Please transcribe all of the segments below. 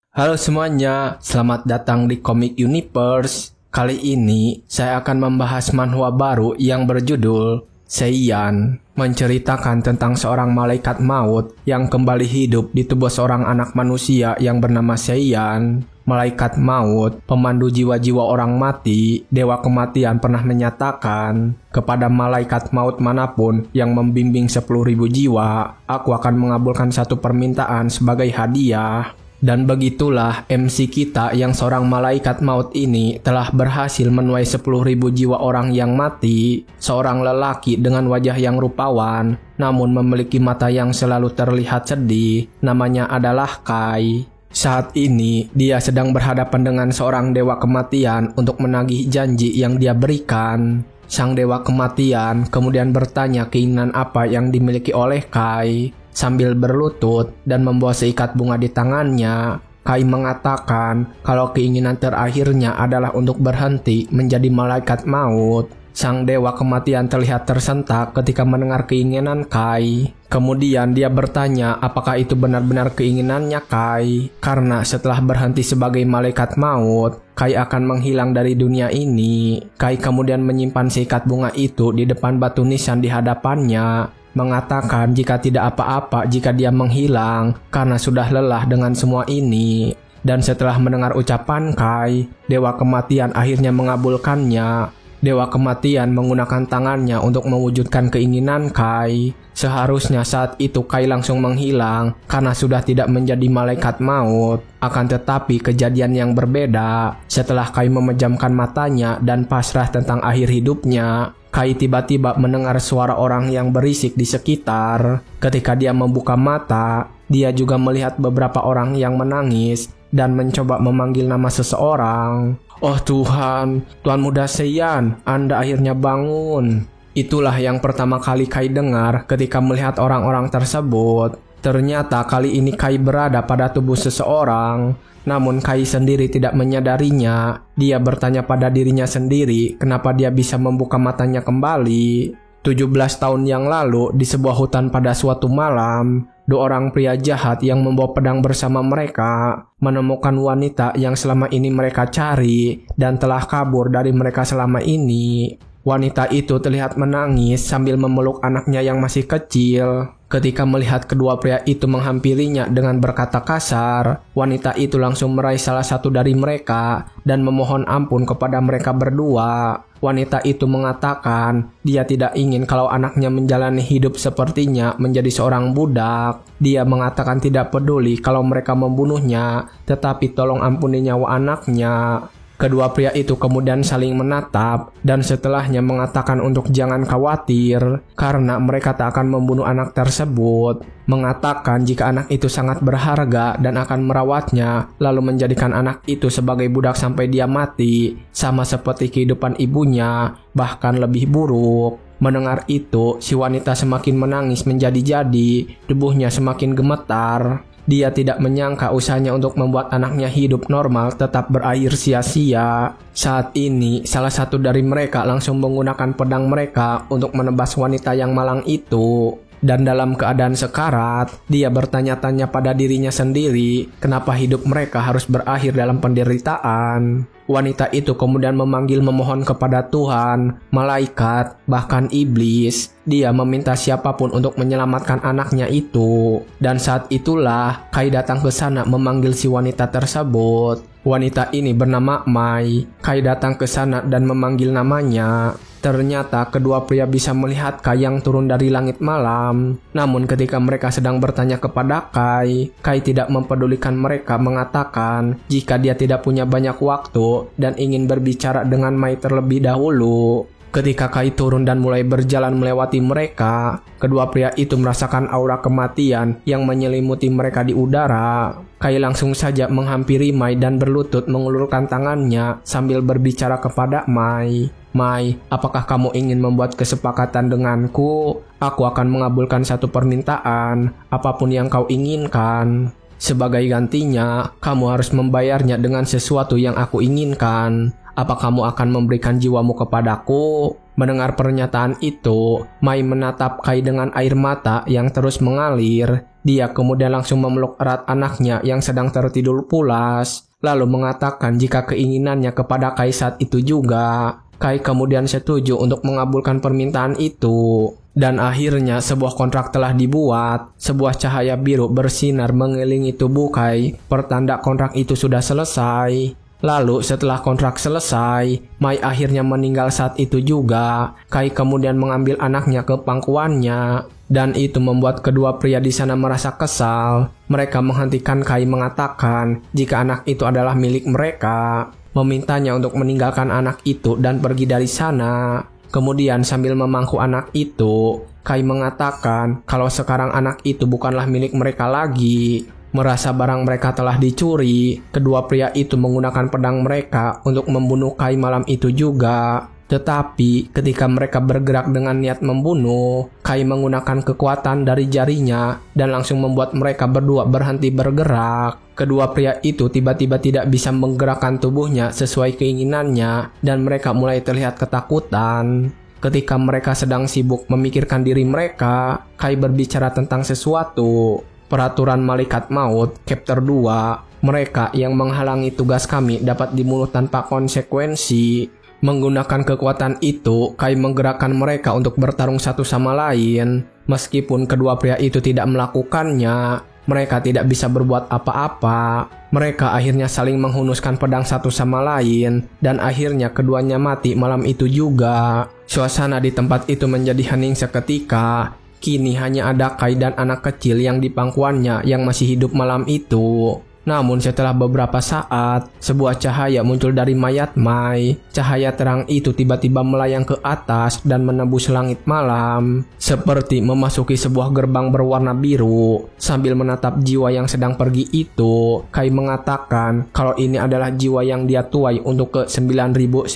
Halo semuanya, selamat datang di Comic Universe. Kali ini saya akan membahas manhwa baru yang berjudul Seiyan, menceritakan tentang seorang malaikat maut yang kembali hidup di tubuh seorang anak manusia yang bernama Seiyan. Malaikat maut, pemandu jiwa-jiwa orang mati, dewa kematian pernah menyatakan kepada malaikat maut manapun yang membimbing 10.000 jiwa, aku akan mengabulkan satu permintaan sebagai hadiah. Dan begitulah MC kita yang seorang malaikat maut ini telah berhasil menuai 10.000 jiwa orang yang mati. Seorang lelaki dengan wajah yang rupawan, namun memiliki mata yang selalu terlihat sedih. Namanya adalah Kai. Saat ini, dia sedang berhadapan dengan seorang dewa kematian untuk menagih janji yang dia berikan. Sang dewa kematian kemudian bertanya keinginan apa yang dimiliki oleh Kai. Sambil berlutut dan membawa seikat bunga di tangannya, Kai mengatakan kalau keinginan terakhirnya adalah untuk berhenti menjadi malaikat maut. Sang dewa kematian terlihat tersentak ketika mendengar keinginan Kai. Kemudian dia bertanya apakah itu benar-benar keinginannya Kai. Karena setelah berhenti sebagai malaikat maut, Kai akan menghilang dari dunia ini. Kai kemudian menyimpan seikat bunga itu di depan batu nisan di hadapannya, mengatakan jika tidak apa-apa jika dia menghilang karena sudah lelah dengan semua ini. Dan setelah mendengar ucapan Kai, dewa kematian akhirnya mengabulkannya. Dewa kematian menggunakan tangannya untuk mewujudkan keinginan Kai. Seharusnya saat itu Kai langsung menghilang karena sudah tidak menjadi malaikat maut. Akan tetapi kejadian yang berbeda. Setelah Kai memejamkan matanya dan pasrah tentang akhir hidupnya, Kai tiba-tiba mendengar suara orang yang berisik di sekitar. Ketika dia membuka mata, dia juga melihat beberapa orang yang menangis dan mencoba memanggil nama seseorang. Oh Tuhan, Tuan Muda Seiyan, Anda akhirnya bangun. Itulah yang pertama kali Kai dengar ketika melihat orang-orang tersebut. Ternyata kali ini Kai berada pada tubuh seseorang. Namun Kai sendiri tidak menyadarinya. Dia bertanya pada dirinya sendiri kenapa dia bisa membuka matanya kembali. 17 tahun yang lalu di sebuah hutan pada suatu malam, dua orang pria jahat yang membawa pedang bersama mereka menemukan wanita yang selama ini mereka cari dan telah kabur dari mereka selama ini. Wanita itu terlihat menangis sambil memeluk anaknya yang masih kecil. Ketika melihat kedua pria itu menghampirinya dengan berkata kasar, wanita itu langsung meraih salah satu dari mereka dan memohon ampun kepada mereka berdua. Wanita itu mengatakan dia tidak ingin kalau anaknya menjalani hidup sepertinya menjadi seorang budak. Dia mengatakan tidak peduli kalau mereka membunuhnya, tetapi tolong ampuni nyawa anaknya. Kedua pria itu kemudian saling menatap dan setelahnya mengatakan untuk jangan khawatir karena mereka tak akan membunuh anak tersebut. Mengatakan jika anak itu sangat berharga dan akan merawatnya, lalu menjadikan anak itu sebagai budak sampai dia mati, sama seperti kehidupan ibunya, bahkan lebih buruk. Mendengar itu, si wanita semakin menangis menjadi-jadi, tubuhnya semakin gemetar. Dia tidak menyangka usahanya untuk membuat anaknya hidup normal tetap berakhir sia-sia. Saat ini, salah satu dari mereka langsung menggunakan pedang mereka untuk menebas wanita yang malang itu. Dan dalam keadaan sekarat, dia bertanya-tanya pada dirinya sendiri, kenapa hidup mereka harus berakhir dalam penderitaan. Wanita itu kemudian memanggil memohon kepada Tuhan, malaikat, bahkan iblis. Dia meminta siapapun untuk menyelamatkan anaknya itu. Dan saat itulah Kai datang ke sana memanggil si wanita tersebut. Wanita ini bernama Mai. Kai datang ke sana dan memanggil namanya. Ternyata kedua pria bisa melihat Kai yang turun dari langit malam. Namun ketika mereka sedang bertanya kepada Kai, Kai tidak mempedulikan mereka, mengatakan jika dia tidak punya banyak waktu dan ingin berbicara dengan Mai terlebih dahulu. Ketika Kai turun dan mulai berjalan melewati mereka, kedua pria itu merasakan aura kematian yang menyelimuti mereka di udara. Kai langsung saja menghampiri Mai dan berlutut mengulurkan tangannya sambil berbicara kepada Mai. Mai, apakah kamu ingin membuat kesepakatan denganku? Aku akan mengabulkan satu permintaan, apapun yang kau inginkan. Sebagai gantinya, kamu harus membayarnya dengan sesuatu yang aku inginkan. Apa kamu akan memberikan jiwamu kepadaku? Mendengar pernyataan itu, Mai menatap Kai dengan air mata yang terus mengalir. Dia kemudian langsung memeluk erat anaknya yang sedang tertidur pulas, lalu mengatakan jika keinginannya kepada Kai saat itu juga. Kai kemudian setuju untuk mengabulkan permintaan itu. Dan akhirnya sebuah kontrak telah dibuat. Sebuah cahaya biru bersinar mengelilingi tubuh Kai, pertanda kontrak itu sudah selesai. Lalu setelah kontrak selesai, Mai akhirnya meninggal saat itu juga. Kai kemudian mengambil anaknya ke pangkuannya, dan itu membuat kedua pria di sana merasa kesal. Mereka menghentikan Kai mengatakan jika anak itu adalah milik mereka, memintanya untuk meninggalkan anak itu dan pergi dari sana. Kemudian sambil memangku anak itu, Kai mengatakan kalau sekarang anak itu bukanlah milik mereka lagi. Merasa barang mereka telah dicuri, kedua pria itu menggunakan pedang mereka untuk membunuh Kai malam itu juga. Tetapi ketika mereka bergerak dengan niat membunuh, Kai menggunakan kekuatan dari jarinya dan langsung membuat mereka berdua berhenti bergerak. Kedua pria itu tiba-tiba tidak bisa menggerakkan tubuhnya sesuai keinginannya dan mereka mulai terlihat ketakutan. Ketika mereka sedang sibuk memikirkan diri mereka, Kai berbicara tentang sesuatu. Peraturan malaikat maut, chapter 2, mereka yang menghalangi tugas kami dapat dibunuh tanpa konsekuensi. Menggunakan kekuatan itu, Kai menggerakkan mereka untuk bertarung satu sama lain. Meskipun kedua pria itu tidak melakukannya, mereka tidak bisa berbuat apa-apa. Mereka akhirnya saling menghunuskan pedang satu sama lain, dan akhirnya keduanya mati malam itu juga. Suasana di tempat itu menjadi hening seketika. Kini hanya ada Kai dan anak kecil yang di pangkuannya yang masih hidup malam itu. Namun setelah beberapa saat, sebuah cahaya muncul dari mayat Mai. Cahaya terang itu tiba-tiba melayang ke atas dan menembus langit malam, seperti memasuki sebuah gerbang berwarna biru. Sambil menatap jiwa yang sedang pergi itu, Kai mengatakan kalau ini adalah jiwa yang dia tuai untuk ke 9.999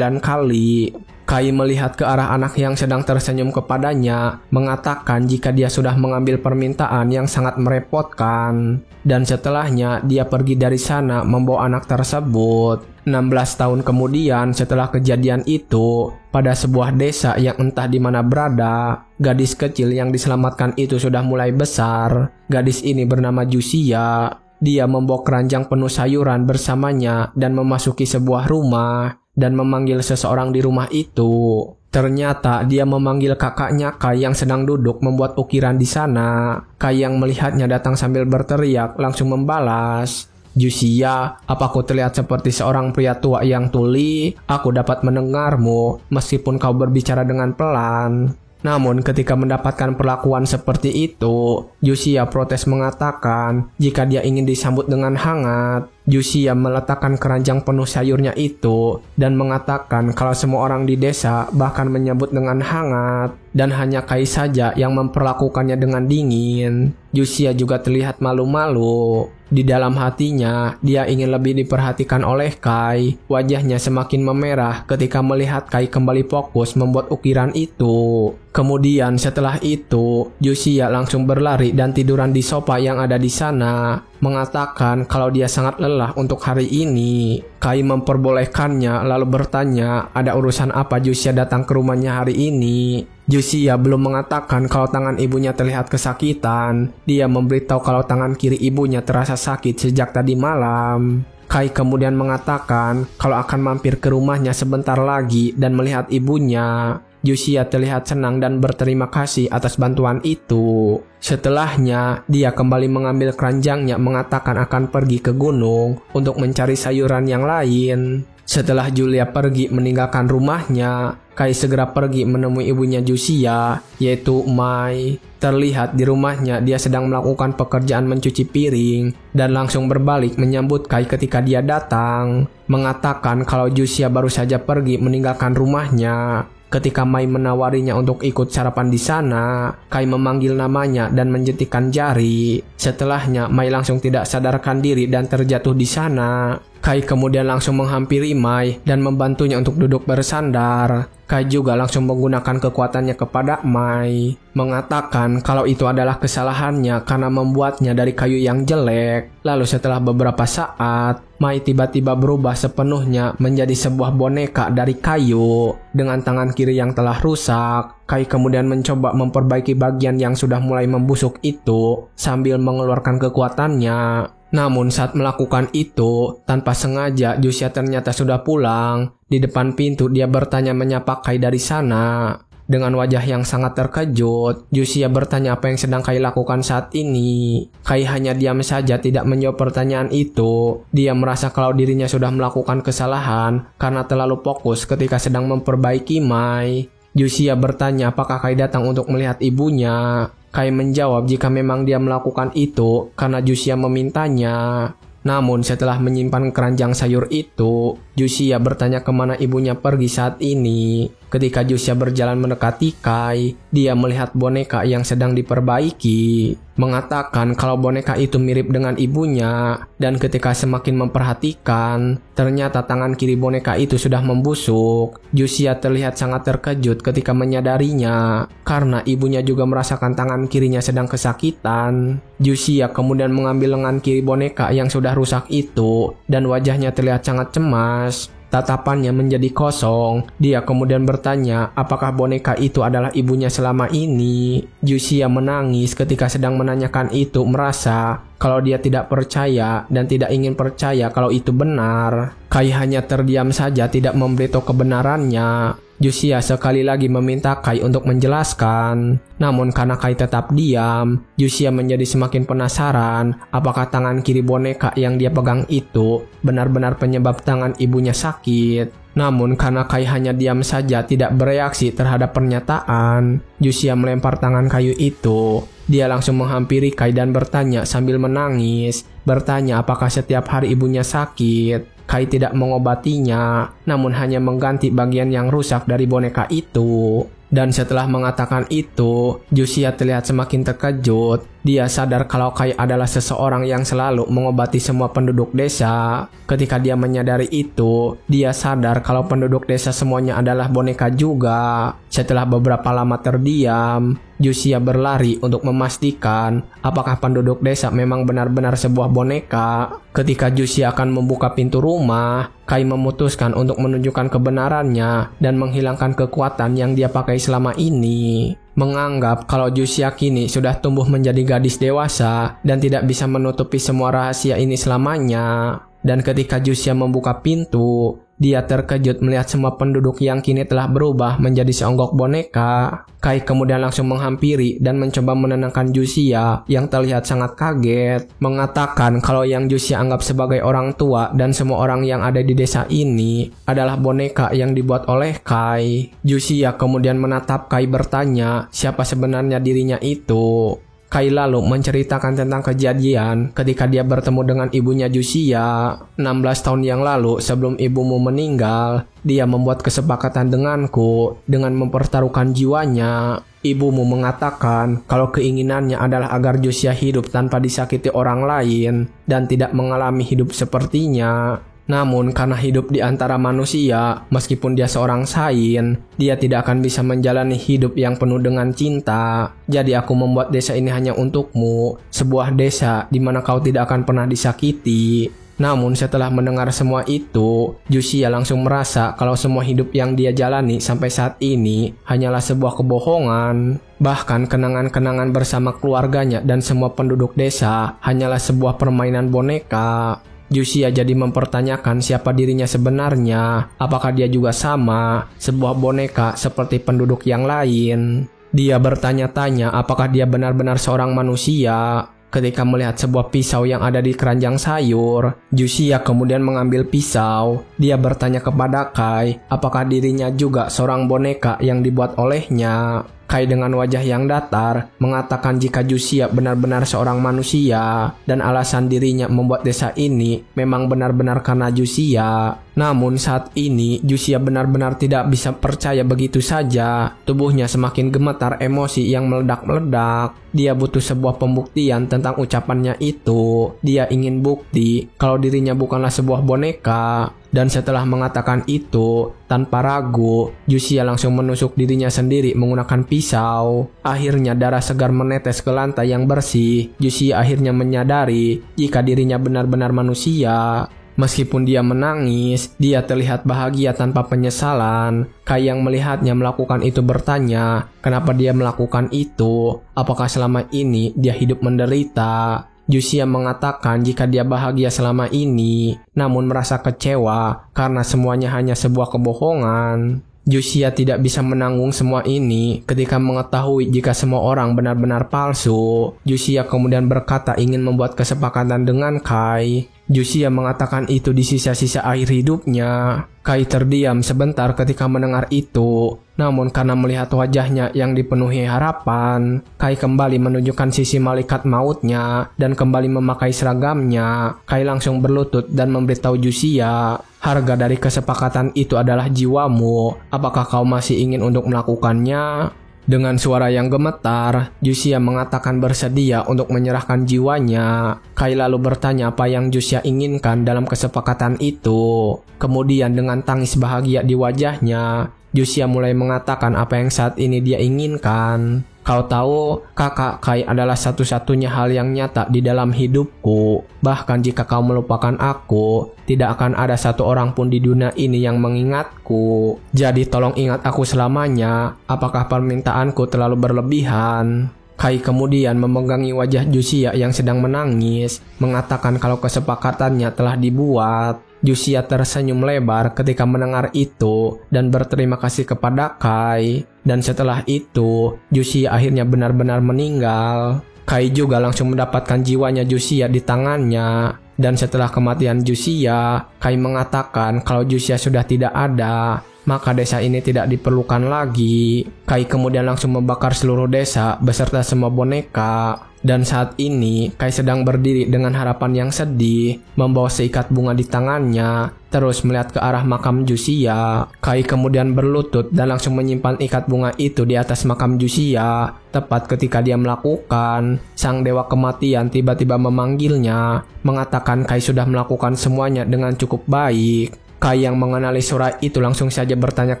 kali. Kai melihat ke arah anak yang sedang tersenyum kepadanya, mengatakan jika dia sudah mengambil permintaan yang sangat merepotkan. Dan setelahnya dia pergi dari sana membawa anak tersebut. 16 tahun kemudian setelah kejadian itu, pada sebuah desa yang entah di mana berada, gadis kecil yang diselamatkan itu sudah mulai besar. Gadis ini bernama Jusia. Dia membawa keranjang penuh sayuran bersamanya dan memasuki sebuah rumah dan memanggil seseorang di rumah itu. Ternyata dia memanggil kakaknya Kai yang sedang duduk membuat ukiran di sana. Kai yang melihatnya datang sambil berteriak langsung membalas, "Jusia, apa aku terlihat seperti seorang pria tua yang tuli? Aku dapat mendengarmu meskipun kau berbicara dengan pelan." Namun ketika mendapatkan perlakuan seperti itu, Jusia protes mengatakan jika dia ingin disambut dengan hangat. Jusia meletakkan keranjang penuh sayurnya itu dan mengatakan kalau semua orang di desa bahkan menyambut dengan hangat dan hanya Kai saja yang memperlakukannya dengan dingin. Jusia juga terlihat malu-malu. Di dalam hatinya, dia ingin lebih diperhatikan oleh Kai. Wajahnya semakin memerah ketika melihat Kai kembali fokus membuat ukiran itu. Kemudian setelah itu, Jusia langsung berlari dan tiduran di sofa yang ada di sana, mengatakan kalau dia sangat lelah untuk hari ini. Kai memperbolehkannya lalu bertanya ada urusan apa Jusia datang ke rumahnya hari ini. Jusia belum mengatakan kalau tangan ibunya terlihat kesakitan. Dia memberitahu kalau tangan kiri ibunya terasa sakit sejak tadi malam. Kai kemudian mengatakan kalau akan mampir ke rumahnya sebentar lagi dan melihat ibunya. Jusia terlihat senang dan berterima kasih atas bantuan itu. Setelahnya, dia kembali mengambil keranjangnya mengatakan akan pergi ke gunung untuk mencari sayuran yang lain. Setelah Julia pergi meninggalkan rumahnya, Kai segera pergi menemui ibunya Jusia, yaitu Mai. Terlihat di rumahnya dia sedang melakukan pekerjaan mencuci piring dan langsung berbalik menyambut Kai ketika dia datang, mengatakan kalau Jusia baru saja pergi meninggalkan rumahnya. Ketika Mai menawarinya untuk ikut sarapan di sana, Kai memanggil namanya dan menjentikan jari. Setelahnya, Mai langsung tidak sadarkan diri dan terjatuh di sana. Kai kemudian langsung menghampiri Mai dan membantunya untuk duduk bersandar. Kai juga langsung menggunakan kekuatannya kepada Mai, mengatakan kalau itu adalah kesalahannya karena membuatnya dari kayu yang jelek. Lalu setelah beberapa saat, Mai tiba-tiba berubah sepenuhnya menjadi sebuah boneka dari kayu dengan tangan kiri yang telah rusak. Kai kemudian mencoba memperbaiki bagian yang sudah mulai membusuk itu sambil mengeluarkan kekuatannya. Namun saat melakukan itu, tanpa sengaja Jusia ternyata sudah pulang. Di depan pintu dia bertanya menyapa Kai dari sana. Dengan wajah yang sangat terkejut, Jusia bertanya apa yang sedang Kai lakukan saat ini. Kai hanya diam saja tidak menjawab pertanyaan itu. Dia merasa kalau dirinya sudah melakukan kesalahan karena terlalu fokus ketika sedang memperbaiki Mai. Jusia bertanya apakah Kai datang untuk melihat ibunya. Kai menjawab jika memang dia melakukan itu karena Jusia memintanya. Namun setelah menyimpan keranjang sayur itu, Jusia bertanya kemana ibunya pergi saat ini. Ketika Jusia berjalan mendekati Kai, dia melihat boneka yang sedang diperbaiki, mengatakan kalau boneka itu mirip dengan ibunya. Dan ketika semakin memperhatikan, ternyata tangan kiri boneka itu sudah membusuk. Jusia terlihat sangat terkejut ketika menyadarinya, karena ibunya juga merasakan tangan kirinya sedang kesakitan. Jusia kemudian mengambil lengan kiri boneka yang sudah rusak itu, dan wajahnya terlihat sangat cemas. Tatapannya menjadi kosong. Dia kemudian bertanya apakah boneka itu adalah ibunya selama ini. Jusia menangis ketika sedang menanyakan itu, merasa kalau dia tidak percaya dan tidak ingin percaya kalau itu benar. Kai hanya terdiam saja tidak memberitahu kebenarannya. Jusia sekali lagi meminta Kai untuk menjelaskan. Namun karena Kai tetap diam, Jusia menjadi semakin penasaran apakah tangan kiri boneka yang dia pegang itu benar-benar penyebab tangan ibunya sakit. Namun karena Kai hanya diam saja tidak bereaksi terhadap pernyataan, Jusia melempar tangan kayu itu. Dia langsung menghampiri Kai dan bertanya sambil menangis, bertanya apakah setiap hari ibunya sakit. Kai tidak mengobatinya, namun hanya mengganti bagian yang rusak dari boneka itu. Dan setelah mengatakan itu, Jusia terlihat semakin terkejut. Dia sadar kalau Kai adalah seseorang yang selalu mengobati semua penduduk desa. Ketika dia menyadari itu, dia sadar kalau penduduk desa semuanya adalah boneka juga. Setelah beberapa lama terdiam, Jusia berlari untuk memastikan apakah penduduk desa memang benar-benar sebuah boneka. Ketika Jusia akan membuka pintu rumah, Kai memutuskan untuk menunjukkan kebenarannya dan menghilangkan kekuatan yang dia pakai selama ini. Menganggap kalau Jusia kini sudah tumbuh menjadi gadis dewasa dan tidak bisa menutupi semua rahasia ini selamanya. Dan ketika Jusia membuka pintu, dia terkejut melihat semua penduduk yang kini telah berubah menjadi seonggok boneka. Kai kemudian langsung menghampiri dan mencoba menenangkan Jusia yang terlihat sangat kaget, mengatakan kalau yang Jusia anggap sebagai orang tua dan semua orang yang ada di desa ini adalah boneka yang dibuat oleh Kai. Jusia kemudian menatap Kai bertanya siapa sebenarnya dirinya itu. Kai lalu menceritakan tentang kejadian ketika dia bertemu dengan ibunya Jusia. 16 tahun yang lalu sebelum ibumu meninggal, dia membuat kesepakatan denganku dengan mempertaruhkan jiwanya. Ibumu mengatakan kalau keinginannya adalah agar Jusia hidup tanpa disakiti orang lain dan tidak mengalami hidup sepertinya. Namun karena hidup di antara manusia, meskipun dia seorang sain, dia tidak akan bisa menjalani hidup yang penuh dengan cinta. Jadi aku membuat desa ini hanya untukmu, sebuah desa di mana kau tidak akan pernah disakiti. Namun setelah mendengar semua itu, Jusia langsung merasa kalau semua hidup yang dia jalani sampai saat ini hanyalah sebuah kebohongan. Bahkan kenangan-kenangan bersama keluarganya dan semua penduduk desa hanyalah sebuah permainan boneka. Jusia jadi mempertanyakan siapa dirinya sebenarnya, apakah dia juga sama, sebuah boneka seperti penduduk yang lain. Dia bertanya-tanya apakah dia benar-benar seorang manusia. Ketika melihat sebuah pisau yang ada di keranjang sayur, Jusia kemudian mengambil pisau. Dia bertanya kepada Kai apakah dirinya juga seorang boneka yang dibuat olehnya. Kai dengan wajah yang datar mengatakan jika Jusia benar-benar seorang manusia dan alasan dirinya membuat desa ini memang benar-benar karena Jusia. Namun saat ini Jusia benar-benar tidak bisa percaya begitu saja. Tubuhnya semakin gemetar emosi yang meledak-meledak. Dia butuh sebuah pembuktian tentang ucapannya itu. Dia ingin bukti kalau dirinya bukanlah sebuah boneka. Dan setelah mengatakan itu, tanpa ragu, Jusia langsung menusuk dirinya sendiri menggunakan pisau. Akhirnya darah segar menetes ke lantai yang bersih. Jusia akhirnya menyadari jika dirinya benar-benar manusia. Meskipun dia menangis, dia terlihat bahagia tanpa penyesalan. Kai yang melihatnya melakukan itu bertanya, kenapa dia melakukan itu? Apakah selama ini dia hidup menderita? Jusia mengatakan jika dia bahagia selama ini, namun merasa kecewa karena semuanya hanya sebuah kebohongan. Jusia tidak bisa menanggung semua ini ketika mengetahui jika semua orang benar-benar palsu. Jusia kemudian berkata ingin membuat kesepakatan dengan Kai. Jusia mengatakan itu di sisa-sisa akhir hidupnya. Kai terdiam sebentar ketika mendengar itu. Namun karena melihat wajahnya yang dipenuhi harapan, Kai kembali menunjukkan sisi malaikat mautnya dan kembali memakai seragamnya. Kai langsung berlutut dan memberitahu Jusia, harga dari kesepakatan itu adalah jiwamu. Apakah kau masih ingin untuk melakukannya? Dengan suara yang gemetar, Jusia mengatakan bersedia untuk menyerahkan jiwanya. Kai lalu bertanya apa yang Jusia inginkan dalam kesepakatan itu. Kemudian dengan tangis bahagia di wajahnya, Jusia mulai mengatakan apa yang saat ini dia inginkan. Kau tahu, kakak Kai adalah satu-satunya hal yang nyata di dalam hidupku. Bahkan jika kau melupakan aku, tidak akan ada satu orang pun di dunia ini yang mengingatku. Jadi tolong ingat aku selamanya. Apakah permintaanku terlalu berlebihan? Kai kemudian memegangi wajah Jusia yang sedang menangis, mengatakan kalau kesepakatannya telah dibuat. Jusia tersenyum lebar ketika mendengar itu dan berterima kasih kepada Kai. Dan setelah itu, Jusia akhirnya benar-benar meninggal. Kai juga langsung mendapatkan jiwanya Jusia di tangannya. Dan setelah kematian Jusia, Kai mengatakan kalau Jusia sudah tidak ada, maka desa ini tidak diperlukan lagi. Kai kemudian langsung membakar seluruh desa beserta semua boneka. Dan saat ini, Kai sedang berdiri dengan harapan yang sedih, membawa seikat bunga di tangannya, terus melihat ke arah makam Jusia. Kai kemudian berlutut dan langsung menyimpan ikat bunga itu di atas makam Jusia. Tepat ketika dia melakukan, sang dewa kematian tiba-tiba memanggilnya, mengatakan Kai sudah melakukan semuanya dengan cukup baik. Kai yang mengenali surat itu langsung saja bertanya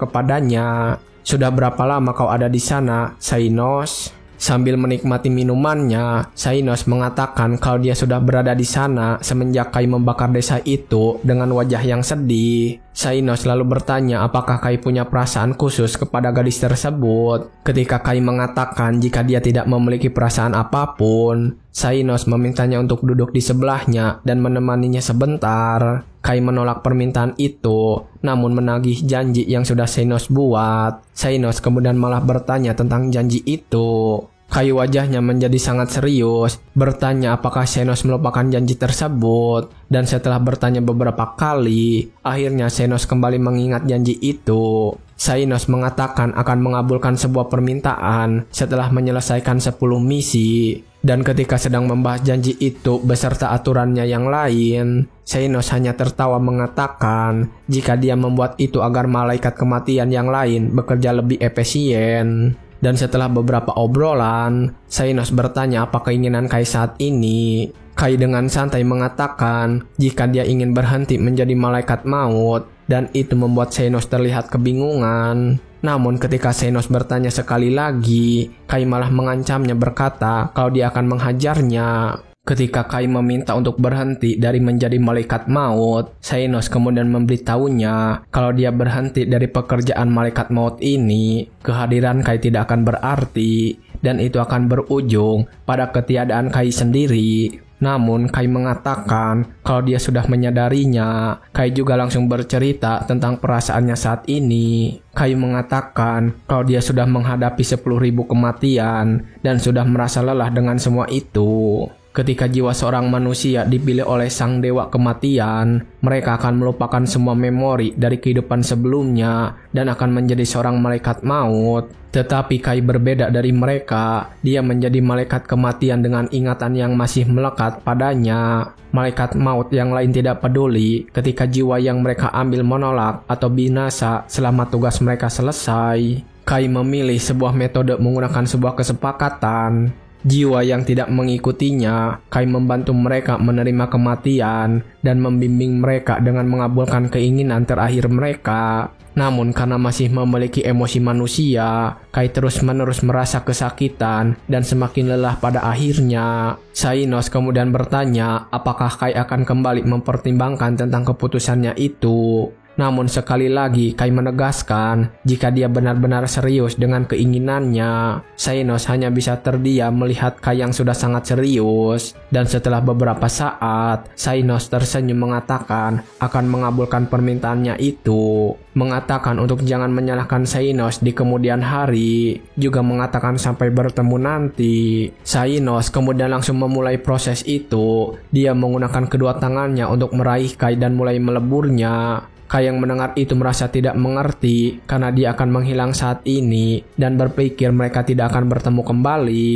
kepadanya, "Sudah berapa lama kau ada di sana, Sainos?" Sambil menikmati minumannya, Sainos mengatakan kalau dia sudah berada di sana semenjak Kai membakar desa itu dengan wajah yang sedih. Sainos lalu bertanya apakah Kai punya perasaan khusus kepada gadis tersebut. Ketika Kai mengatakan jika dia tidak memiliki perasaan apapun, Sainos memintanya untuk duduk di sebelahnya dan menemaninya sebentar. Kai menolak permintaan itu, namun menagih janji yang sudah Sainos buat. Sainos kemudian malah bertanya tentang janji itu. Kai wajahnya menjadi sangat serius, bertanya apakah Sainos melupakan janji tersebut. Dan setelah bertanya beberapa kali, akhirnya Sainos kembali mengingat janji itu. Sainos mengatakan akan mengabulkan sebuah permintaan setelah menyelesaikan 10 misi. Dan ketika sedang membahas janji itu beserta aturannya yang lain, Sainos hanya tertawa mengatakan jika dia membuat itu agar malaikat kematian yang lain bekerja lebih efisien. Dan setelah beberapa obrolan, Sainos bertanya apa keinginan Kai saat ini. Kai dengan santai mengatakan jika dia ingin berhenti menjadi malaikat maut, dan itu membuat Sainos terlihat kebingungan. Namun ketika Sainos bertanya sekali lagi, Kai malah mengancamnya berkata kalau dia akan menghajarnya. Ketika Kai meminta untuk berhenti dari menjadi malaikat maut, Sainos kemudian memberitahunya kalau dia berhenti dari pekerjaan malaikat maut ini, kehadiran Kai tidak akan berarti, dan itu akan berujung pada ketiadaan Kai sendiri. Namun Kai mengatakan kalau dia sudah menyadarinya. Kai juga langsung bercerita tentang perasaannya saat ini. Kai mengatakan kalau dia sudah menghadapi 10.000 kematian dan sudah merasa lelah dengan semua itu. Ketika jiwa seorang manusia dipilih oleh sang dewa kematian, mereka akan melupakan semua memori dari kehidupan sebelumnya dan akan menjadi seorang malaikat maut. Tetapi Kai berbeda dari mereka, dia menjadi malaikat kematian dengan ingatan yang masih melekat padanya. Malaikat maut yang lain tidak peduli ketika jiwa yang mereka ambil menolak atau binasa selama tugas mereka selesai. Kai memilih sebuah metode menggunakan sebuah kesepakatan. Jiwa yang tidak mengikutinya, Kai membantu mereka menerima kematian dan membimbing mereka dengan mengabulkan keinginan terakhir mereka. Namun karena masih memiliki emosi manusia, Kai terus-menerus merasa kesakitan dan semakin lelah pada akhirnya. Xainos kemudian bertanya apakah Kai akan kembali mempertimbangkan tentang keputusannya itu. Namun sekali lagi Kai menegaskan jika dia benar-benar serius dengan keinginannya. Xainos hanya bisa terdiam melihat Kai yang sudah sangat serius. Dan setelah beberapa saat, Xainos tersenyum mengatakan akan mengabulkan permintaannya itu. Mengatakan untuk jangan menyalahkan Xainos di kemudian hari. Juga mengatakan sampai bertemu nanti. Xainos kemudian langsung memulai proses itu. Dia menggunakan kedua tangannya untuk meraih Kai dan mulai meleburnya. Kai yang mendengar itu merasa tidak mengerti karena dia akan menghilang saat ini dan berpikir mereka tidak akan bertemu kembali.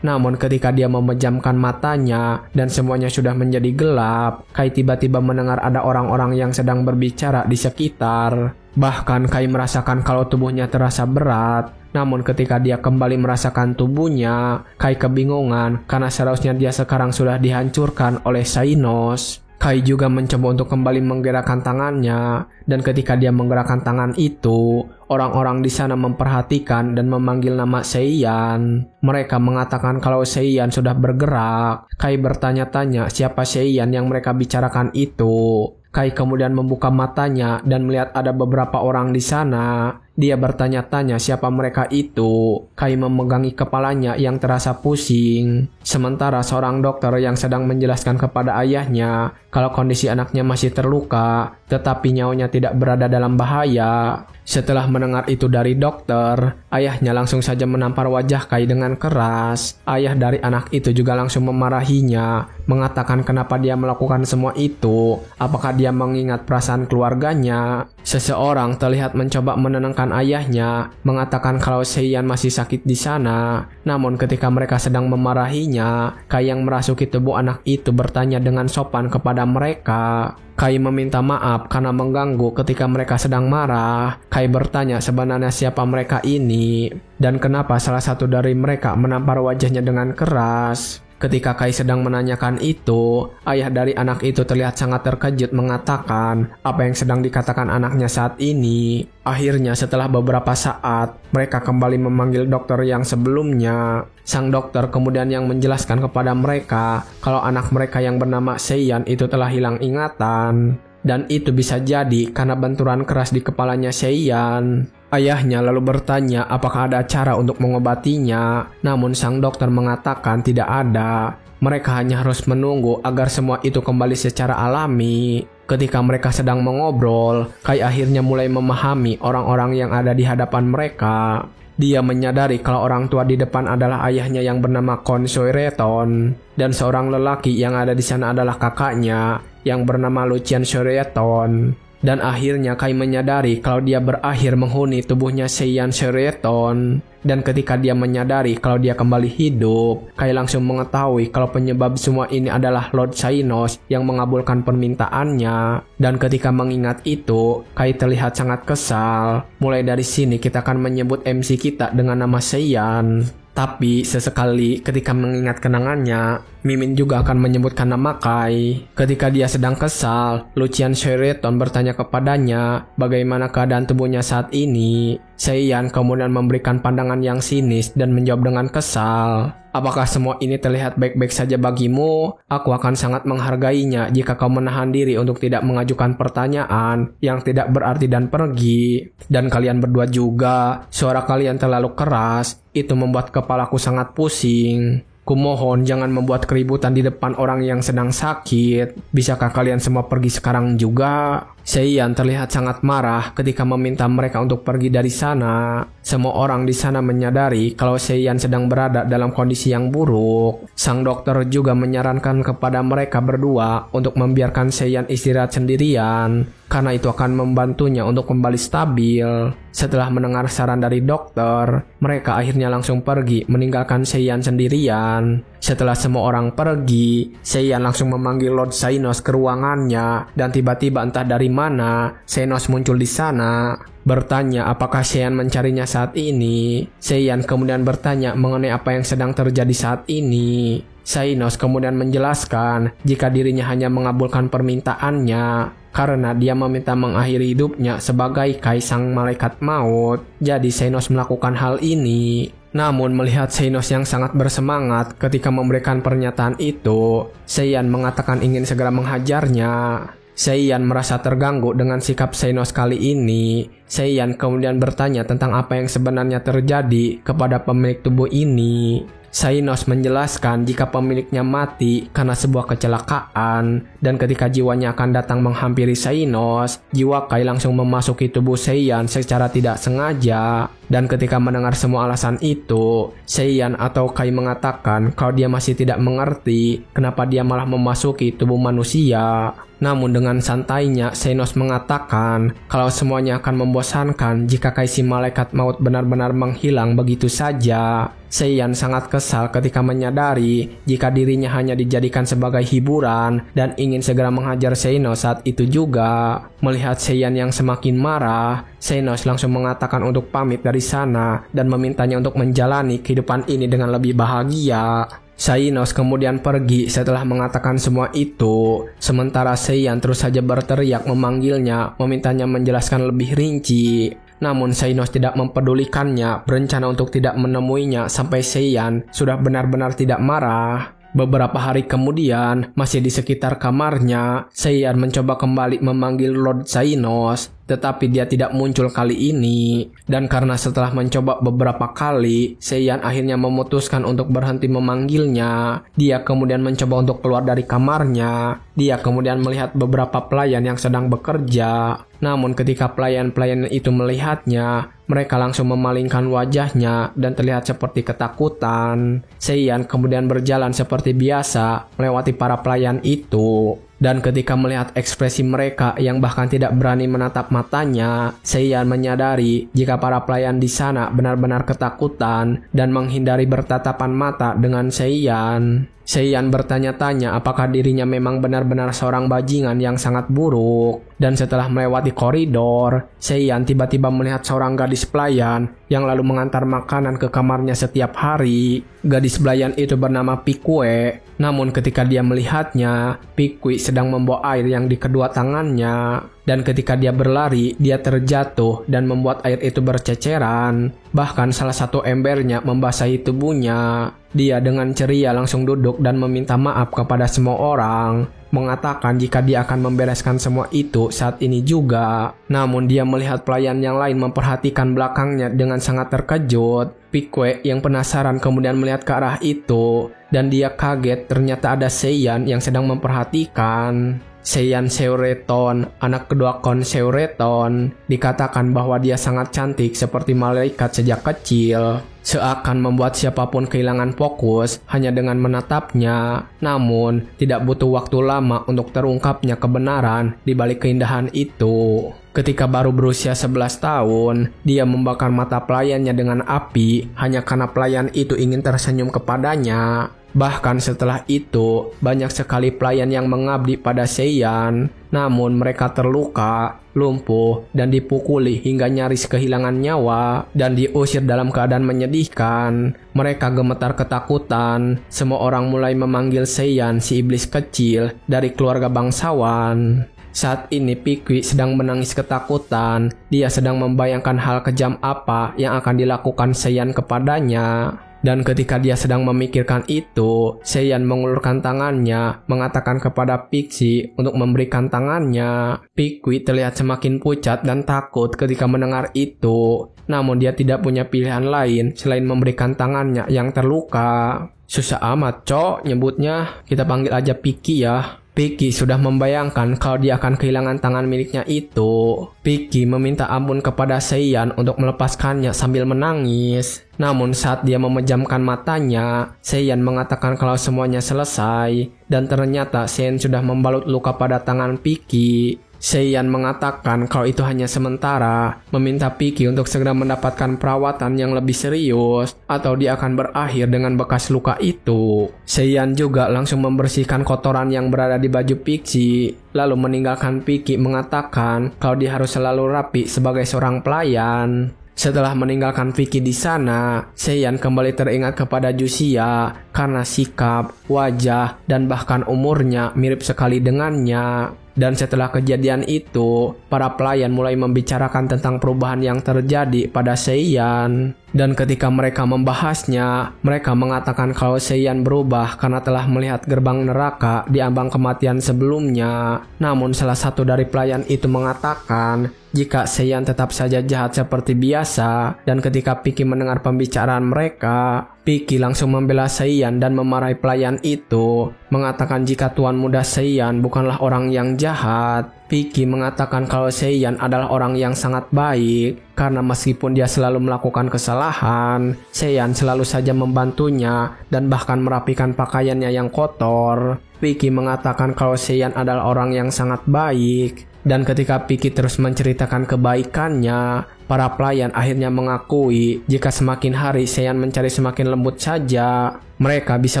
Namun ketika dia memejamkan matanya dan semuanya sudah menjadi gelap, Kai tiba-tiba mendengar ada orang-orang yang sedang berbicara di sekitar. Bahkan Kai merasakan kalau tubuhnya terasa berat. Namun ketika dia kembali merasakan tubuhnya, Kai kebingungan karena seharusnya dia sekarang sudah dihancurkan oleh Xainos. Kai juga mencoba untuk kembali menggerakkan tangannya, dan ketika dia menggerakkan tangan itu, orang-orang di sana memperhatikan dan memanggil nama Seiyan. Mereka mengatakan kalau Seiyan sudah bergerak. Kai bertanya-tanya siapa Seiyan yang mereka bicarakan itu. Kai kemudian membuka matanya dan melihat ada beberapa orang di sana. Dia bertanya-tanya siapa mereka itu. Kai memegangi kepalanya yang terasa pusing. Sementara seorang dokter yang sedang menjelaskan kepada ayahnya kalau kondisi anaknya masih terluka, tetapi nyawanya tidak berada dalam bahaya. Setelah mendengar itu dari dokter, ayahnya langsung saja menampar wajah Kai dengan keras. Ayah dari anak itu juga langsung memarahinya, mengatakan kenapa dia melakukan semua itu. Apakah dia mengingat perasaan keluarganya? Seseorang terlihat mencoba menenangkan ayahnya, mengatakan kalau Seiyan masih sakit di sana. Namun ketika mereka sedang memarahinya, Kai yang merasuki tubuh anak itu bertanya dengan sopan kepada mereka. Kai meminta maaf karena mengganggu ketika mereka sedang marah. Kai bertanya sebenarnya siapa mereka ini dan kenapa salah satu dari mereka menampar wajahnya dengan keras. Ketika Kai sedang menanyakan itu, ayah dari anak itu terlihat sangat terkejut mengatakan apa yang sedang dikatakan anaknya saat ini. Akhirnya setelah beberapa saat, mereka kembali memanggil dokter yang sebelumnya. Sang dokter kemudian yang menjelaskan kepada mereka kalau anak mereka yang bernama Seiyan itu telah hilang ingatan. Dan itu bisa jadi karena benturan keras di kepalanya Seiyan. Ayahnya lalu bertanya apakah ada cara untuk mengobatinya, namun sang dokter mengatakan tidak ada. Mereka hanya harus menunggu agar semua itu kembali secara alami. Ketika mereka sedang mengobrol, Kai akhirnya mulai memahami orang-orang yang ada di hadapan mereka. Dia menyadari kalau orang tua di depan adalah ayahnya yang bernama Kon Soireton, dan seorang lelaki yang ada di sana adalah kakaknya yang bernama Lucian Soireton. Dan akhirnya Kai menyadari kalau dia berakhir menghuni tubuhnya Seiyan Soireton. Dan ketika dia menyadari kalau dia kembali hidup, Kai langsung mengetahui kalau penyebab semua ini adalah Lord Xainos yang mengabulkan permintaannya. Dan ketika mengingat itu, Kai terlihat sangat kesal. Mulai dari sini kita akan menyebut MC kita dengan nama Seiyan. Tapi sesekali ketika mengingat kenangannya, Mimin juga akan menyebutkan nama Kai. Ketika dia sedang kesal, Lucian Soireton bertanya kepadanya bagaimana keadaan tubuhnya saat ini. Seiyan kemudian memberikan pandangan yang sinis dan menjawab dengan kesal. Apakah semua ini terlihat baik-baik saja bagimu? Aku akan sangat menghargainya jika kau menahan diri untuk tidak mengajukan pertanyaan yang tidak berarti dan pergi. Dan kalian berdua juga, suara kalian terlalu keras. Itu membuat kepalaku sangat pusing. Kumohon jangan membuat keributan di depan orang yang sedang sakit. Bisakah kalian semua pergi sekarang juga? Seiyan terlihat sangat marah ketika meminta mereka untuk pergi dari sana. Semua orang di sana menyadari kalau Seiyan sedang berada dalam kondisi yang buruk. Sang dokter juga menyarankan kepada mereka berdua untuk membiarkan Seiyan istirahat sendirian, karena itu akan membantunya untuk kembali stabil. Setelah mendengar saran dari dokter, mereka akhirnya langsung pergi meninggalkan Seiyan sendirian. Setelah semua orang pergi, Seiyan langsung memanggil Lord Xainos ke ruangannya, dan tiba-tiba entah dari mana Xainos muncul di sana. Bertanya apakah Seiyan mencarinya saat ini. Seiyan kemudian bertanya mengenai apa yang sedang terjadi saat ini. Xainos kemudian menjelaskan jika dirinya hanya mengabulkan permintaannya karena dia meminta mengakhiri hidupnya sebagai kaisang malaikat maut. Jadi Xainos melakukan hal ini. Namun melihat Xainos yang sangat bersemangat ketika memberikan pernyataan itu, Seiyan mengatakan ingin segera menghajarnya. Seiyan merasa terganggu dengan sikap Xainos kali ini. Seiyan kemudian bertanya tentang apa yang sebenarnya terjadi kepada pemilik tubuh ini. Xainos menjelaskan jika pemiliknya mati karena sebuah kecelakaan, dan ketika jiwanya akan datang menghampiri Xainos, jiwa Kai langsung memasuki tubuh Seiyan secara tidak sengaja. Dan ketika mendengar semua alasan itu, Seiyan atau Kai mengatakan kalau dia masih tidak mengerti kenapa dia malah memasuki tubuh manusia. Namun dengan santainya, Xainos mengatakan kalau semuanya akan membosankan jika Kai si malaikat maut benar-benar menghilang begitu saja. Seiyan sangat kesal ketika menyadari jika dirinya hanya dijadikan sebagai hiburan dan ingin segera menghajar Xainos saat itu juga. Melihat Seiyan yang semakin marah, Xainos langsung mengatakan untuk pamit dari sana dan memintanya untuk menjalani kehidupan ini dengan lebih bahagia. Xainos kemudian pergi setelah mengatakan semua itu. Sementara Seiyan terus saja berteriak memanggilnya, memintanya menjelaskan lebih rinci. Namun Xainos tidak mempedulikannya, berencana untuk tidak menemuinya sampai Seiyan sudah benar-benar tidak marah. Beberapa hari kemudian, masih di sekitar kamarnya, Seiyan mencoba kembali memanggil Lord Xainos, tetapi dia tidak muncul kali ini. Dan karena setelah mencoba beberapa kali, Seiyan akhirnya memutuskan untuk berhenti memanggilnya. Dia kemudian mencoba untuk keluar dari kamarnya. Dia kemudian melihat beberapa pelayan yang sedang bekerja. Namun ketika pelayan-pelayan itu melihatnya, mereka langsung memalingkan wajahnya dan terlihat seperti ketakutan. Seiyan kemudian berjalan seperti biasa melewati para pelayan itu. Dan ketika melihat ekspresi mereka yang bahkan tidak berani menatap matanya, Seiyan menyadari jika para pelayan di sana benar-benar ketakutan dan menghindari bertatapan mata dengan Seiyan. Seiyan bertanya-tanya apakah dirinya memang benar-benar seorang bajingan yang sangat buruk. Dan setelah melewati koridor, Seiyan tiba-tiba melihat seorang gadis pelayan yang lalu mengantar makanan ke kamarnya setiap hari. Gadis pelayan itu bernama Pikue. Namun ketika dia melihatnya, Pikui sedang membawa air yang di kedua tangannya. Dan ketika dia berlari, dia terjatuh dan membuat air itu berceceran. Bahkan salah satu embernya membasahi tubuhnya. Dia dengan ceria langsung duduk dan meminta maaf kepada semua orang, mengatakan jika dia akan membereskan semua itu saat ini juga. Namun dia melihat pelayan yang lain memperhatikan belakangnya dengan sangat terkejut. Pikue yang penasaran kemudian melihat ke arah itu, dan dia kaget ternyata ada Seiyan yang sedang memperhatikan. Seiyan Seureton, anak kedua Kon Seureton, dikatakan bahwa dia sangat cantik seperti malaikat sejak kecil. Seakan membuat siapapun kehilangan fokus hanya dengan menatapnya. Namun, tidak butuh waktu lama untuk terungkapnya kebenaran di balik keindahan itu. Ketika baru berusia 11 tahun, dia membakar mata pelayannya dengan api hanya karena pelayan itu ingin tersenyum kepadanya. Bahkan setelah itu, banyak sekali pelayan yang mengabdi pada Seiyan. Namun mereka terluka, lumpuh, dan dipukuli hingga nyaris kehilangan nyawa dan diusir dalam keadaan menyedihkan. Mereka gemetar ketakutan. Semua orang mulai memanggil Seiyan si iblis kecil dari keluarga bangsawan. Saat ini Pikui sedang menangis ketakutan. Dia sedang membayangkan hal kejam apa yang akan dilakukan Seiyan kepadanya. Dan ketika dia sedang memikirkan itu, Seiyan mengulurkan tangannya, mengatakan kepada Pixie untuk memberikan tangannya. Pikui terlihat semakin pucat dan takut ketika mendengar itu. Namun dia tidak punya pilihan lain selain memberikan tangannya yang terluka. Susah amat, Cok, nyebutnya. Kita panggil aja Piki ya. Piki sudah membayangkan kalau dia akan kehilangan tangan miliknya itu. Piki meminta ampun kepada Seiyan untuk melepaskannya sambil menangis. Namun saat dia memejamkan matanya, Seiyan mengatakan kalau semuanya selesai. Dan ternyata Seiyan sudah membalut luka pada tangan Piki. Seiyan mengatakan kalau itu hanya sementara, meminta Piki untuk segera mendapatkan perawatan yang lebih serius, atau dia akan berakhir dengan bekas luka itu. Seiyan juga langsung membersihkan kotoran yang berada di baju Piki, lalu meninggalkan Piki mengatakan kalau dia harus selalu rapi sebagai seorang pelayan. Setelah meninggalkan Piki di sana, Seiyan kembali teringat kepada Jusia karena sikap, wajah, dan bahkan umurnya mirip sekali dengannya. Dan setelah kejadian itu, para pelayan mulai membicarakan tentang perubahan yang terjadi pada Seiyan. Dan ketika mereka membahasnya, mereka mengatakan kalau Seiyan berubah karena telah melihat gerbang neraka di ambang kematian sebelumnya. Namun salah satu dari pelayan itu mengatakan jika Seiyan tetap saja jahat seperti biasa. Dan ketika Piki mendengar pembicaraan mereka, Piki langsung membela Seiyan dan memarahi pelayan itu, mengatakan jika Tuan Muda Seiyan bukanlah orang yang jahat. Piki mengatakan kalau Seiyan adalah orang yang sangat baik, karena meskipun dia selalu melakukan kesalahan, Seiyan selalu saja membantunya dan bahkan merapikan pakaiannya yang kotor. Piki mengatakan kalau Seiyan adalah orang yang sangat baik. Dan ketika Piki terus menceritakan kebaikannya, para pelayan akhirnya mengakui jika semakin hari Seiyan mencari semakin lembut saja. Mereka bisa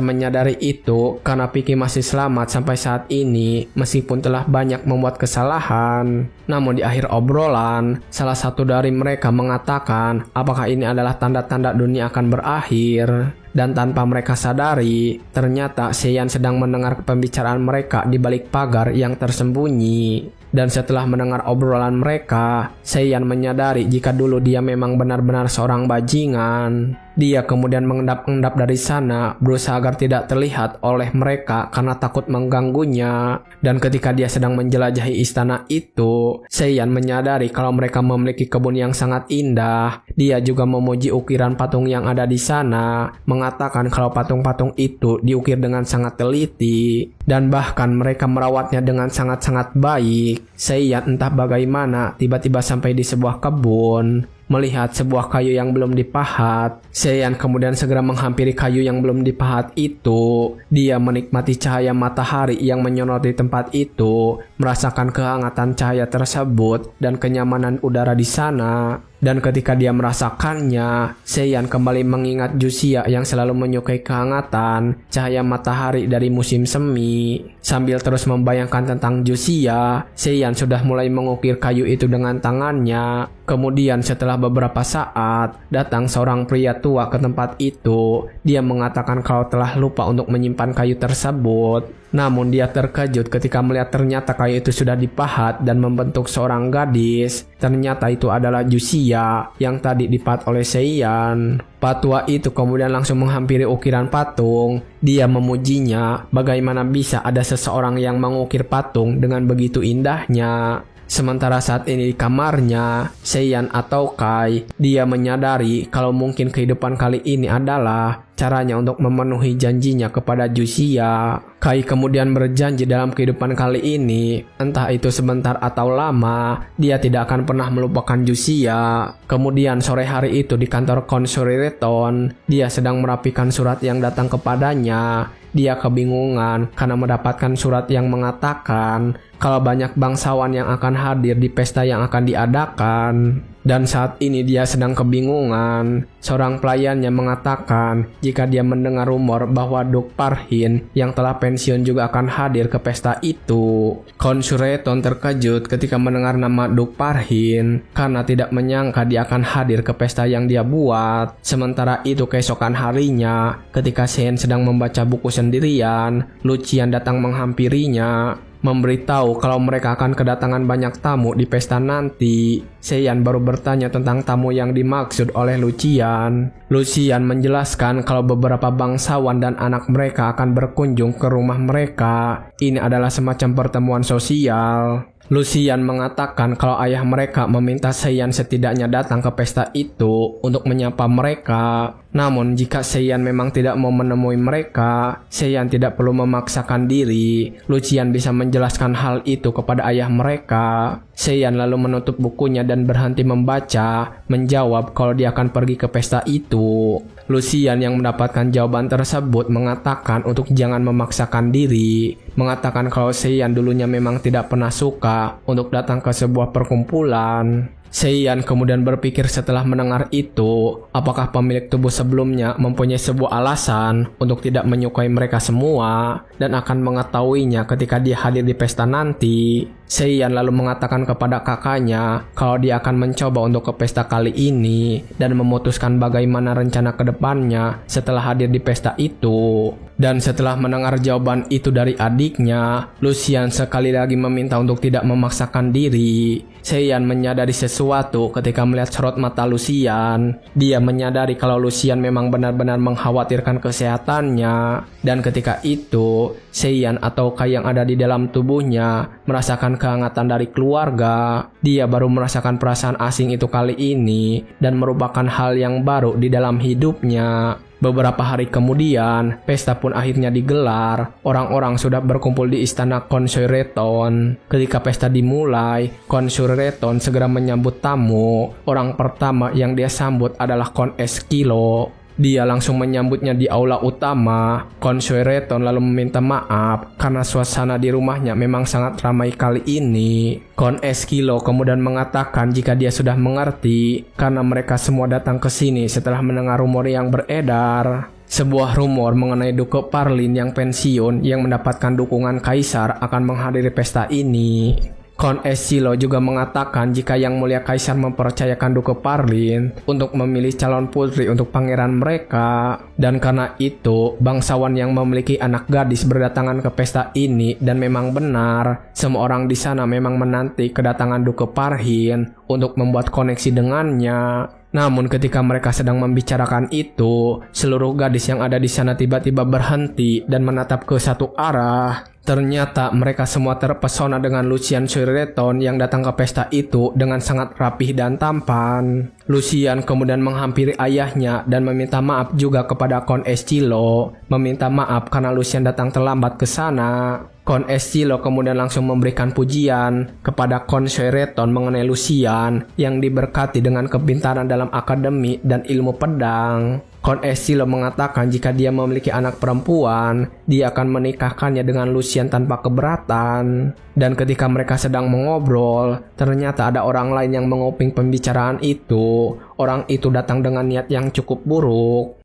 menyadari itu karena Piki masih selamat sampai saat ini meskipun telah banyak membuat kesalahan. Namun di akhir obrolan, salah satu dari mereka mengatakan apakah ini adalah tanda-tanda dunia akan berakhir. Dan tanpa mereka sadari, ternyata Seiyan sedang mendengar pembicaraan mereka di balik pagar yang tersembunyi. Dan setelah mendengar obrolan mereka, Seiyan menyadari jika dulu dia memang benar-benar seorang bajingan. Dia kemudian mengendap-endap dari sana, berusaha agar tidak terlihat oleh mereka karena takut mengganggunya. Dan ketika dia sedang menjelajahi istana itu, Seiyan menyadari kalau mereka memiliki kebun yang sangat indah. Dia juga memuji ukiran patung yang ada di sana, mengatakan kalau patung-patung itu diukir dengan sangat teliti. Dan bahkan mereka merawatnya dengan sangat-sangat baik. Seiyan entah bagaimana tiba-tiba sampai di sebuah kebun. Melihat sebuah kayu yang belum dipahat, Seiyan kemudian segera menghampiri kayu yang belum dipahat itu. Dia menikmati cahaya matahari yang menyoroti tempat itu, merasakan kehangatan cahaya tersebut dan kenyamanan udara di sana. Dan ketika dia merasakannya, Seiyan kembali mengingat Jusia yang selalu menyukai kehangatan cahaya matahari dari musim semi. Sambil terus membayangkan tentang Jusia, Seiyan sudah mulai mengukir kayu itu dengan tangannya. Kemudian setelah beberapa saat, datang seorang pria tua ke tempat itu. Dia mengatakan kalau telah lupa untuk menyimpan kayu tersebut. Namun dia terkejut ketika melihat ternyata kayu itu sudah dipahat dan membentuk seorang gadis. Ternyata itu adalah Jusia yang tadi dipahat oleh Seiyan. Patua itu kemudian langsung menghampiri ukiran patung. Dia memujinya, bagaimana bisa ada seseorang yang mengukir patung dengan begitu indahnya. Sementara saat ini di kamarnya, Seiyan atau Kai, dia menyadari kalau mungkin kehidupan kali ini adalah caranya untuk memenuhi janjinya kepada Jusia. Kai kemudian berjanji dalam kehidupan kali ini, entah itu sebentar atau lama, dia tidak akan pernah melupakan Jusia. Kemudian sore hari itu di kantor Consurireton, dia sedang merapikan surat yang datang kepadanya. Dia kebingungan karena mendapatkan surat yang mengatakan kalau banyak bangsawan yang akan hadir di pesta yang akan diadakan. Dan saat ini dia sedang kebingungan. Seorang pelayannya mengatakan jika dia mendengar rumor bahwa Duk Parhin yang telah pensiun juga akan hadir ke pesta itu. Consurireton terkejut ketika mendengar nama Duk Parhin karena tidak menyangka dia akan hadir ke pesta yang dia buat. Sementara itu keesokan harinya, ketika Seiyan sedang membaca buku sendirian, Lucian datang menghampirinya, memberitahu kalau mereka akan kedatangan banyak tamu di pesta nanti. Seiyan baru bertanya tentang tamu yang dimaksud oleh Lucian. Lucian menjelaskan kalau beberapa bangsawan dan anak mereka akan berkunjung ke rumah mereka. Ini adalah semacam pertemuan sosial. Lucian mengatakan kalau ayah mereka meminta Seiyan setidaknya datang ke pesta itu untuk menyapa mereka. Namun jika Seiyan memang tidak mau menemui mereka, Seiyan tidak perlu memaksakan diri. Lucian bisa menjelaskan hal itu kepada ayah mereka. Seiyan lalu menutup bukunya dan berhenti membaca, menjawab kalau dia akan pergi ke pesta itu. Lucian yang mendapatkan jawaban tersebut mengatakan untuk jangan memaksakan diri, mengatakan kalau Seiyan dulunya memang tidak pernah suka untuk datang ke sebuah perkumpulan. Seiyan kemudian berpikir setelah mendengar itu, apakah pemilik tubuh sebelumnya mempunyai sebuah alasan untuk tidak menyukai mereka semua dan akan mengetahuinya ketika dia hadir di pesta nanti. Seiyan lalu mengatakan kepada kakaknya kalau dia akan mencoba untuk ke pesta kali ini dan memutuskan bagaimana rencana ke depannya setelah hadir di pesta itu. Dan setelah mendengar jawaban itu dari adiknya, Lucian sekali lagi meminta untuk tidak memaksakan diri. Seiyan menyadari sesuatu ketika melihat sorot mata Lucian. Dia menyadari kalau Lucian memang benar-benar mengkhawatirkan kesehatannya. Dan ketika itu, Seiyan atau Kai yang ada di dalam tubuhnya merasakan kehangatan dari keluarga. Dia baru merasakan perasaan asing itu kali ini dan merupakan hal yang baru di dalam hidupnya. Beberapa hari kemudian, pesta pun akhirnya digelar. Orang-orang sudah berkumpul di istana Konsureton. Ketika pesta dimulai, Konsureton segera menyambut tamu. Orang pertama yang dia sambut adalah Kon Eskilo. Dia langsung menyambutnya di aula utama. Konsureton lalu meminta maaf karena suasana di rumahnya memang sangat ramai kali ini. Kon Eskilo kemudian mengatakan jika dia sudah mengerti karena mereka semua datang ke sini setelah mendengar rumor yang beredar. Sebuah rumor mengenai Duke Parlin yang pensiun yang mendapatkan dukungan kaisar akan menghadiri pesta ini. Kon Eskilo juga mengatakan jika Yang Mulia Kaisar mempercayakan Duke Parlin untuk memilih calon putri untuk pangeran mereka. Dan karena itu, bangsawan yang memiliki anak gadis berdatangan ke pesta ini dan memang benar, semua orang di sana memang menanti kedatangan Duke Parlin untuk membuat koneksi dengannya. Namun ketika mereka sedang membicarakan itu, seluruh gadis yang ada di sana tiba-tiba berhenti dan menatap ke satu arah. Ternyata mereka semua terpesona dengan Lucian Suireton yang datang ke pesta itu dengan sangat rapih dan tampan. Lucian kemudian menghampiri ayahnya dan meminta maaf juga kepada Kon Eskilo. Meminta maaf karena Lucian datang terlambat ke sana. Kon Eskilo kemudian langsung memberikan pujian kepada Kon Suireton mengenai Lucian yang diberkati dengan kepintaran dalam akademi dan ilmu pedang. Kon Eskilo mengatakan jika dia memiliki anak perempuan, dia akan menikahkannya dengan Lucian tanpa keberatan. Dan ketika mereka sedang mengobrol, ternyata ada orang lain yang menguping pembicaraan itu. Orang itu datang dengan niat yang cukup buruk.